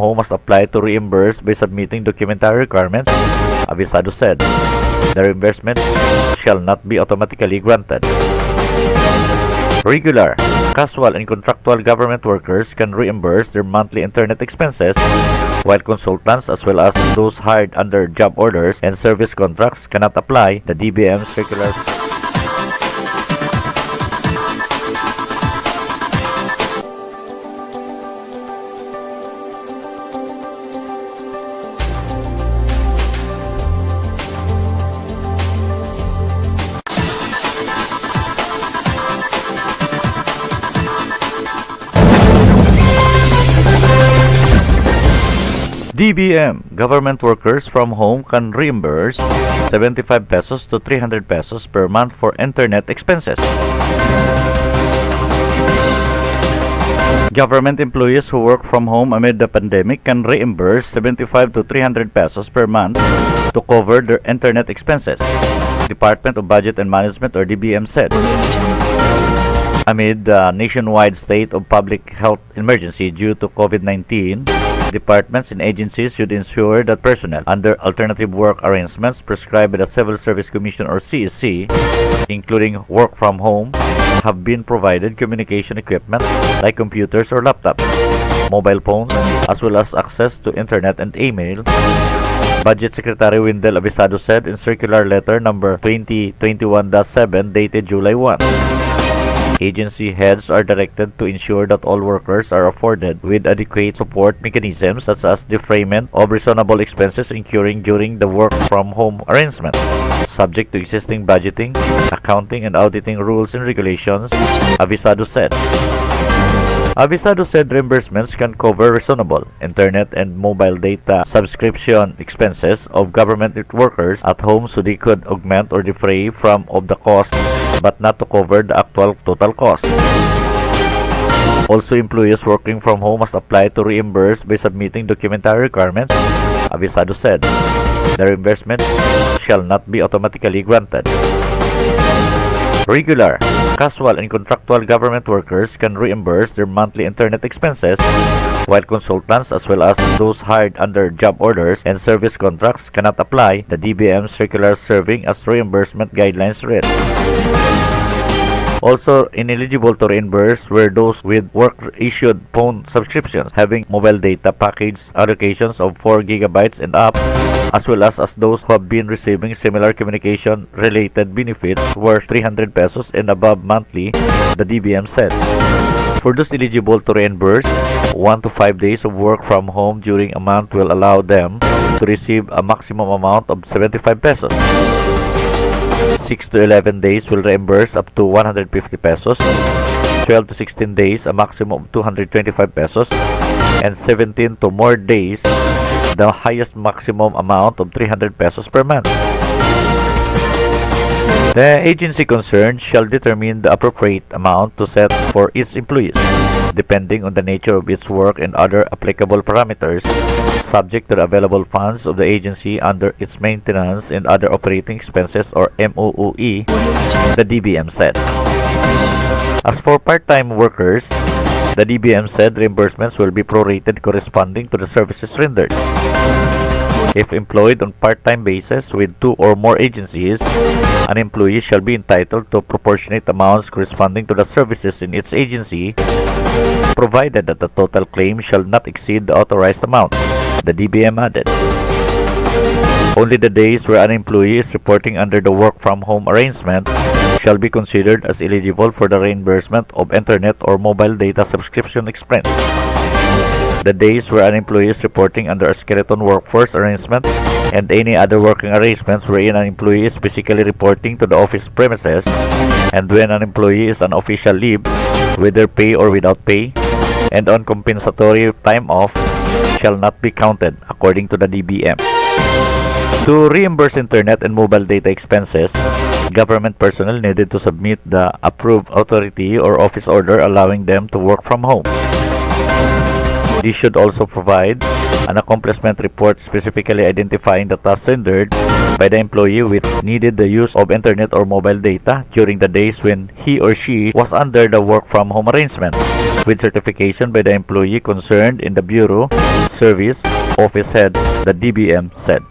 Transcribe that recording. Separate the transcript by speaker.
Speaker 1: home must apply to reimburse by submitting documentary requirements, avisado said. The reimbursement shall not be automatically granted. Regular, casual, and contractual government workers can reimburse their monthly internet expenses, while consultants as well as those hired under job orders and service contracts cannot apply the DBM circular. DBM, government workers from home can reimburse 75 pesos to 300 pesos per month for internet expenses. Government employees who work from home amid the pandemic can reimburse 75 to 300 pesos per month to cover their internet expenses, Department of Budget and Management or DBM said. Amid the nationwide state of public health emergency due to COVID-19, departments and agencies should ensure that personnel under alternative work arrangements prescribed by the Civil Service Commission or CSC, including work from home, have been provided communication equipment like computers or laptops, mobile phones, as well as access to internet and email. Budget Secretary Wendell Avisado said in Circular Letter number 2021-7 dated July 1. Agency heads are directed to ensure that all workers are afforded with adequate support mechanisms such as defrayment of reasonable expenses incurring during the work-from-home arrangement, subject to existing budgeting, accounting, and auditing rules and regulations, Avisado said. Avisado said reimbursements can cover reasonable internet and mobile data subscription expenses of government workers at home so they could augment or defray from of the cost but not to cover the actual total cost. Also, employees working from home must apply to reimburse by submitting documentary requirements, Avisado said. The reimbursement shall not be automatically granted. Regular, casual, and contractual government workers can reimburse their monthly internet expenses, while consultants as well as those hired under job orders and service contracts cannot apply the DBM circular serving as reimbursement guidelines read. Also ineligible to reimburse were those with work-issued phone subscriptions having mobile data package allocations of 4 GB and up, as well as those who have been receiving similar communication-related benefits worth 300 pesos and above monthly, the DBM said. For those eligible to reimburse, 1 to 5 days of work from home during a month will allow them to receive a maximum amount of 75 pesos. 6 to 11 days will reimburse up to 150 pesos, 12 to 16 days a maximum of 225 pesos, and 17 to more days the highest maximum amount of 300 pesos per month. The agency concerned shall determine the appropriate amount to set for its employees, depending on the nature of its work and other applicable parameters, subject to the available funds of the agency under its maintenance and other operating expenses or MOOE, the DBM said. As for part-time workers, the DBM said reimbursements will be prorated corresponding to the services rendered. If employed on part-time basis with 2 or more agencies, an employee shall be entitled to proportionate amounts corresponding to the services in its agency, provided that the total claim shall not exceed the authorized amount, the DBM added. Only the days where an employee is reporting under the work-from-home arrangement shall be considered as eligible for the reimbursement of internet or mobile data subscription expense. The days where an employee is reporting under a skeleton workforce arrangement and any other working arrangements wherein an employee is physically reporting to the office premises, and when an employee is on official leave, whether pay or without pay, and on compensatory time off, shall not be counted according to the DBM. To reimburse internet and mobile data expenses, government personnel needed to submit the approved authority or office order allowing them to work from home. These should also provide an accomplishment report specifically identifying the tasks rendered by the employee which needed the use of internet or mobile data during the days when he or she was under the work-from-home arrangement. with certification by the employee concerned in the Bureau Service Office Head, the DBM said.